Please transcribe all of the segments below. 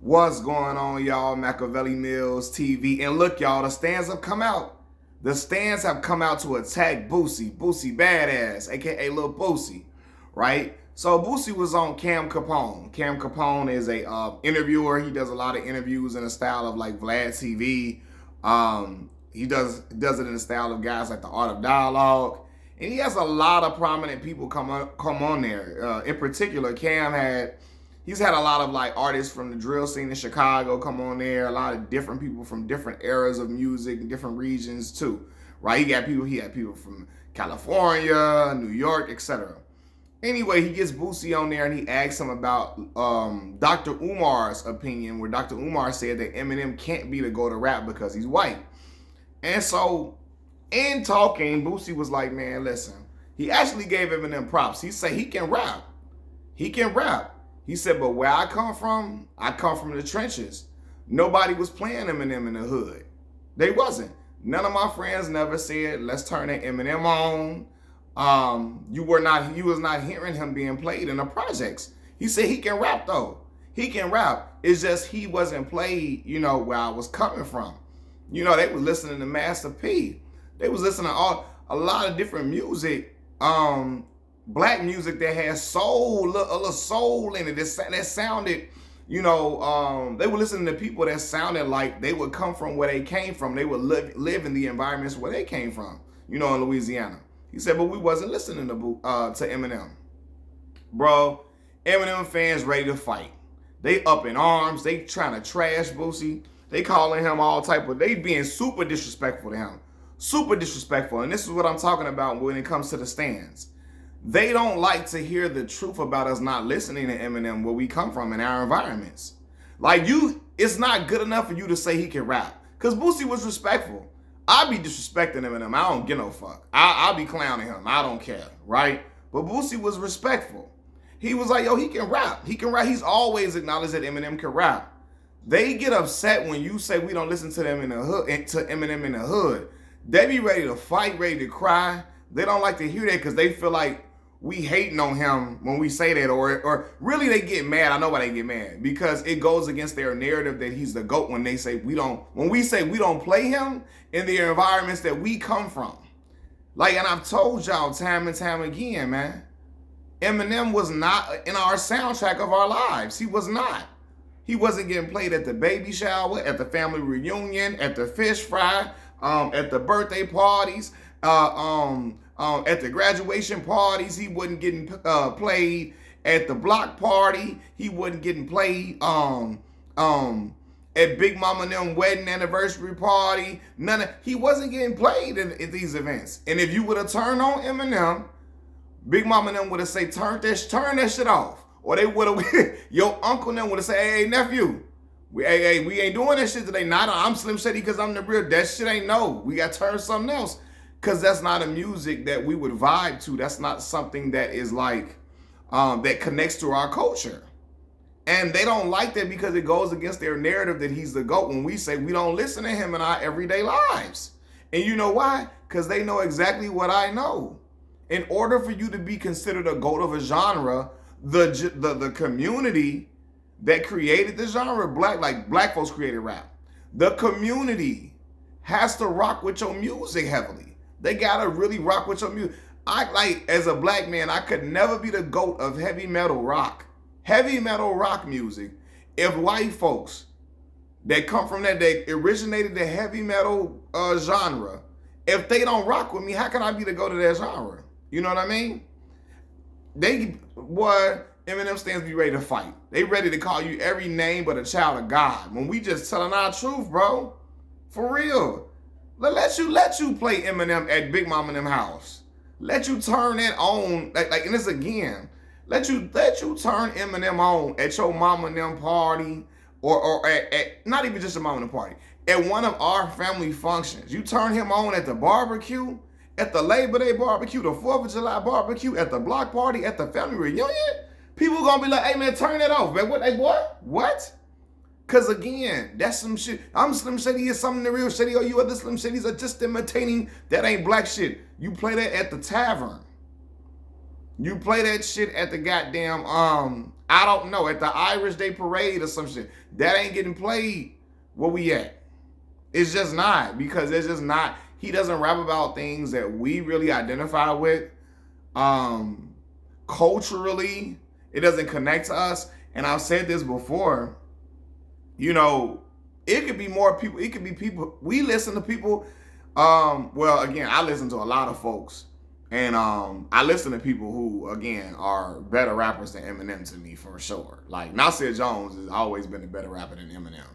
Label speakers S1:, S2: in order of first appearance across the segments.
S1: What's going on, y'all? Machiavelli Mills TV. And look, y'all, the stands have come out. The stands have come out to attack Boosie. Boosie Badass, aka Lil Boosie, right? So Boosie was on Cam Capone. Cam Capone is a interviewer. He does a lot of interviews in the style of like Vlad TV. He does it in the style of guys like The Art of Dialogue. And he has a lot of prominent people come on there. In particular, he's had a lot of like artists from the drill scene in Chicago come on there. A lot of different people from different eras of music and different regions too, right? He had people from California, New York, etc. Anyway, he gets Boosie on there and he asks him about Dr. Umar's opinion, where Dr. Umar said that Eminem can't be the GOAT of rap because he's white. And so in talking, Boosie was like, man, listen, he actually gave Eminem props. He said he can rap. He can rap. He said, but where I come from the trenches. Nobody was playing Eminem in the hood. They wasn't. None of my friends never said, let's turn that Eminem on. You was not hearing him being played in the projects. He said he can rap though. He can rap. It's just he wasn't played, where I was coming from. They was listening to Master P. They was listening to a lot of different music, black music that has soul, a little soul in it. That sounded, they were listening to people that sounded like they would come from where they came from. They would live in the environments where they came from, in Louisiana. He said, but we wasn't listening to Eminem. Bro, Eminem fans ready to fight. They up in arms. They trying to trash Boosie. They calling him all type of, they being super disrespectful to him. Super disrespectful. And this is what I'm talking about when it comes to the stands. They don't like to hear the truth about us not listening to Eminem where we come from in our environments. Like it's not good enough for you to say he can rap. Because Boosie was respectful. I be disrespecting Eminem. I don't give no fuck. I'll be clowning him. I don't care, right? But Boosie was respectful. He was like, yo, he can rap. He can rap. He's always acknowledged that Eminem can rap. They get upset when you say we don't listen to them in the hood, to Eminem in the hood. They be ready to fight, ready to cry. They don't like to hear that because they feel like we hating on him when we say that, or really they get mad. I know why they get mad, because it goes against their narrative that he's the GOAT when they say when we say we don't play him in the environments that we come from. Like, and I've told y'all time and time again, man, Eminem was not in our soundtrack of our lives. He was not. He wasn't getting played at the baby shower, at the family reunion, at the fish fry, at the birthday parties, at the graduation parties. He wasn't getting played at the block party. He wasn't getting played at Big Mama and them wedding anniversary party. He wasn't getting played at these events. And if you would have turned on Eminem, Big Mama and them would have said, turn that shit off. Or they would have, your uncle and them would have said, hey, nephew, we ain't doing that shit today. I'm Slim Shady because I'm the real. That shit ain't no. We got to turn something else. Because that's not a music that we would vibe to. That's not something that is like, that connects to our culture. And they don't like that because it goes against their narrative that he's the GOAT when we say we don't listen to him in our everyday lives. And you know why? Because they know exactly what I know. In order for you to be considered a GOAT of a genre, the community that created the genre, black folks created rap. The community has to rock with your music heavily. They gotta really rock with your music. As a black man, I could never be the GOAT of heavy metal rock music if white folks that come from that, they originated the heavy metal genre, if they don't rock with me, how can I be the GOAT of that genre? You know what I mean? Eminem stands be ready to fight. They ready to call you every name but a child of God. When we just telling our truth, bro. For real. Let you play Eminem at Big Mama and them house. Let you turn it on, and this again, let you turn Eminem on at your mama and them party, or at not even just your mama and them party, at one of our family functions. You turn him on at the barbecue, at the Labor Day barbecue, the 4th of July barbecue, at the block party, at the family reunion. People gonna be like, hey man, turn it off, man. What? Cause again, that's some shit. I'm Slim Shady, is something the real Shady, or you other Slim Shadys are just imitating. That ain't black shit. You play that at the tavern. You play that shit at the goddamn I don't know. At the Irish Day Parade or some shit. That ain't getting played where we at. It's just not. Because it's just not. He doesn't rap about things that we really identify with. Culturally, it doesn't connect to us. And I've said this before. You know, it could be more people. It could be people. We listen to people. Well, again, I listen to a lot of folks. And I listen to people who, again, are better rappers than Eminem to me, for sure. Like, Nasir Jones has always been a better rapper than Eminem.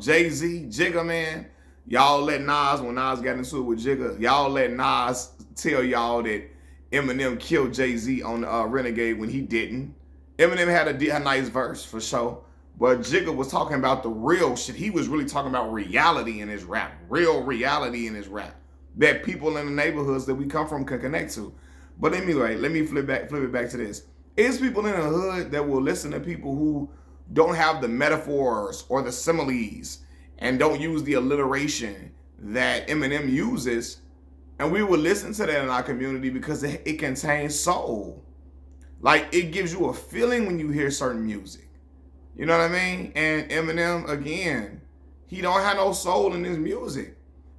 S1: Jay-Z, Jigga, man. Y'all let Nas, when Nas got into it with Jigga, y'all let Nas tell y'all that Eminem killed Jay-Z on Renegade when he didn't. Eminem had a nice verse, for sure. But Jigga was talking about the real shit. He was really talking about reality in his rap. Real reality in his rap. That people in the neighborhoods that we come from can connect to. But anyway, let me flip it back to this. It's people in the hood that will listen to people who don't have the metaphors or the similes and don't use the alliteration that Eminem uses. And we will listen to that in our community because it contains soul. Like, it gives you a feeling when you hear certain music. You know what I mean? And Eminem, again, he don't have no soul in his music.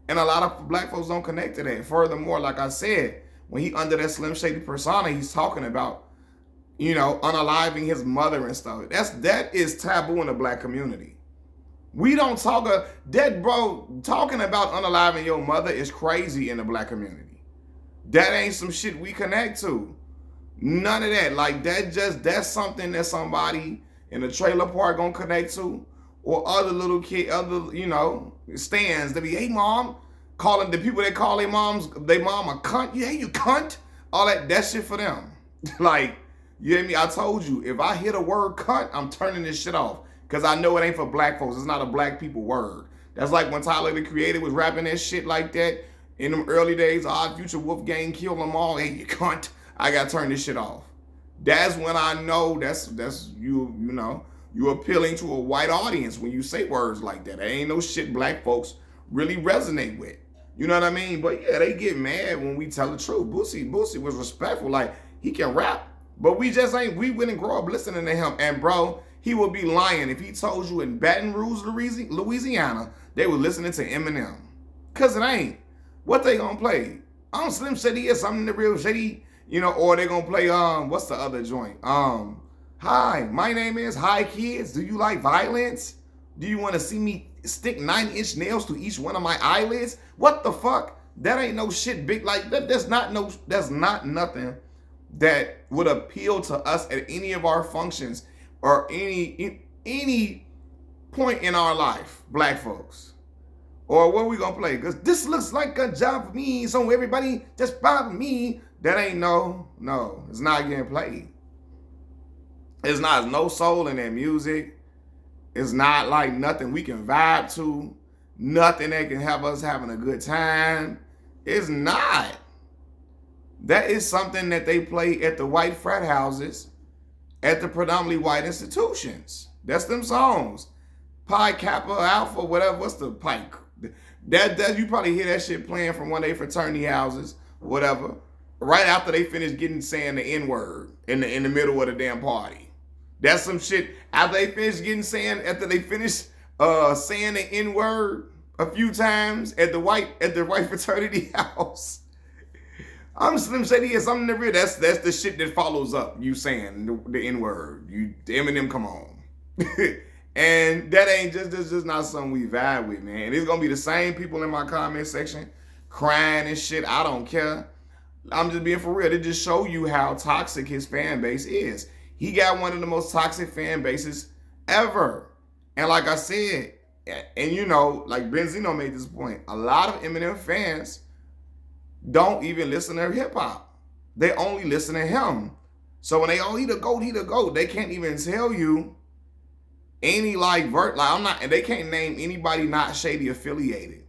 S1: And a lot of black folks don't connect to that. Furthermore, like I said, when he under that Slim Shady persona, he's talking about, you know, unaliving his mother and stuff. That is taboo in the black community. We don't talk that, bro. Talking about unaliving your mother is crazy in the black community. That ain't some shit we connect to. None of that. Like, that's something that somebody in a trailer park gonna connect to. Or other little kid, you know, stands that be, hey mom, calling the people that call their mom a cunt. Yeah, you cunt. All that shit for them. Like, you hear me? I told you, if I hear the word cunt, I'm turning this shit off. Because I know it ain't for black folks. It's not a black people word. That's like when Tyler, the Creator, was rapping that shit like that in them early days. Odd Future, Wolfgang, kill them all. Hey, you cunt. I got to turn this shit off. That's when I know that's you know. You're appealing to a white audience when you say words like that. There ain't no shit black folks really resonate with. You know what I mean? But yeah, they get mad when we tell the truth. Boosie was respectful. Like, he can rap. But we wouldn't grow up listening to him. And bro, he would be lying if he told you in Baton Rouge, Louisiana, they were listening to Eminem. Cause it ain't. What they gonna play? Slim Shady is something the real shady, you know, or they gonna play, what's the other joint? Hi, my name is Hi Kids. Do you like violence? Do you want to see me stick 9-inch nails to each one of my eyelids? What the fuck? That ain't no shit big like that. That's not nothing that would appeal to us at any of our functions or any point in our life, black folks. Or what we gonna play? Because this looks like a job for me, so everybody just bother me. That ain't no, it's not getting played. It's not no soul in that music. It's not like nothing we can vibe to. Nothing that can have us having a good time. It's not. That is something that they play at the white frat houses, at the predominantly white institutions. That's them songs. Pi, Kappa, Alpha, whatever. What's the pike? That you probably hear that shit playing from one of their fraternity houses, whatever. Right after they finish saying the N-word in the middle of the damn party. That's some shit. After they finish saying the N-word a few times at the white fraternity house. I'm Slim Shady is something to real. That's the shit that follows up you saying the N-word. The Eminem, come on. And that ain't that's just not something we vibe with, man. It's gonna be the same people in my comment section crying and shit. I don't care. I'm just being for real. They just show you how toxic his fan base is. He got one of the most toxic fan bases ever. And like I said, and you know, like Benzino made this point, a lot of Eminem fans don't even listen to hip hop. They only listen to him. So when they, he the GOAT, they can't even tell you any and they can't name anybody not Shady affiliated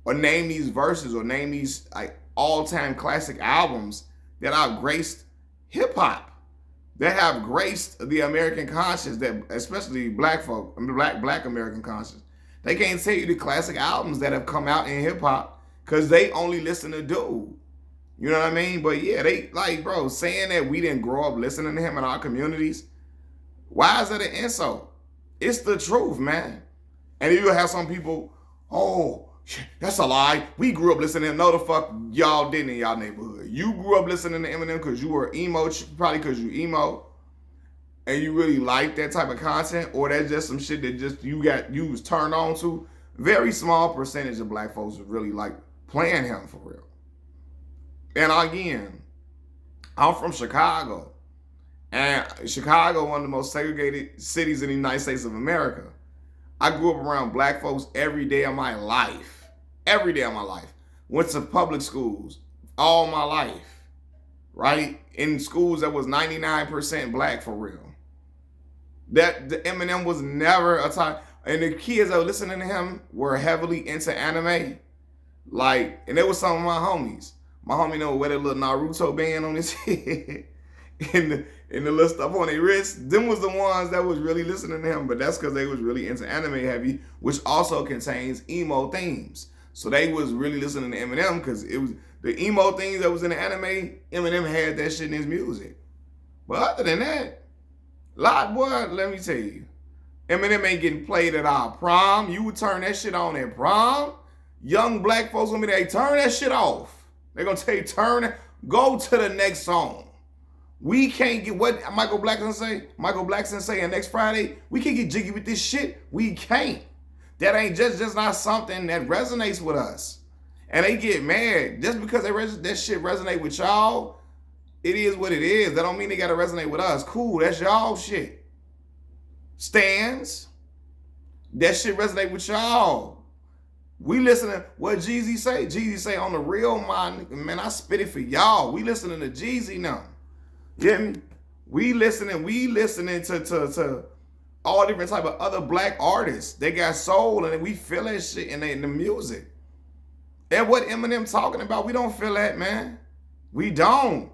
S1: or name these verses or name these like all-time classic albums that have graced hip hop. That have graced the American conscience, that especially black American conscience. They can't tell you the classic albums that have come out in hip hop because they only listen to dude. You know what I mean? But yeah, they like, bro, saying that we didn't grow up listening to him in our communities, Why is that an insult? It's the truth, man. And you have some people, oh, that's a lie. We grew up listening. No, the fuck y'all didn't in y'all neighborhood. You grew up listening to Eminem because you were emo, probably because you emo, and you really like that type of content, or that's just some shit that just you was turned on to. Very small percentage of black folks really like playing him for real. And again, I'm from Chicago. And Chicago, one of the most segregated cities in the United States of America. I grew up around black folks every day of my life. Every day of my life. Went to public schools all my life. Right? In schools that was 99% black for real. That the Eminem was never a time. And the kids that were listening to him were heavily into anime. Like, and there was some of my homies. My homie know wear that little Naruto band on his head. And the little stuff on their wrist. Them was the ones that was really listening to him. But that's because they was really into anime heavy, which also contains emo themes. So they was really listening to Eminem because it was the emo themes that was in the anime. Eminem had that shit in his music. But other than that, boy, let me tell you, Eminem ain't getting played at our prom. You would turn that shit on at prom. Young black folks gonna be there, turn that shit off. They're gonna tell you, go to the next song. We can't get what Michael Blackson say, and next Friday, we can't get jiggy with this shit. We can't. That ain't just not something that resonates with us. And they get mad. Just because that shit resonate with y'all, it is what it is. That don't mean they gotta resonate with us. Cool, that's y'all shit. Stans, that shit resonate with y'all. We listening what Jeezy say. Jeezy say on the real, man, I spit it for y'all. We listening to Jeezy now. You hear me? We listening to all different type of other black artists. They got soul and we feel that shit in the music. And what Eminem talking about, we don't feel that, man. We don't.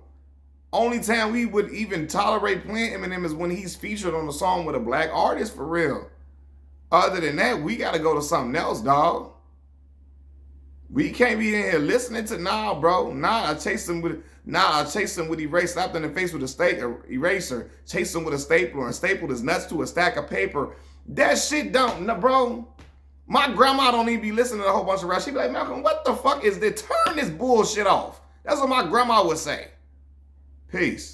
S1: Only time we would even tolerate playing Eminem is when he's featured on a song with a black artist for real. Other than that, we got to go to something else, dog. We can't be in here listening to, bro. I chase him with eraser, slapped in the face with a eraser, chase him with a stapler, and stapled his nuts to a stack of paper. That shit bro. My grandma don't even be listening to a whole bunch of rap. She be like, Malcolm, what the fuck is this? Turn this bullshit off. That's what my grandma would say. Peace.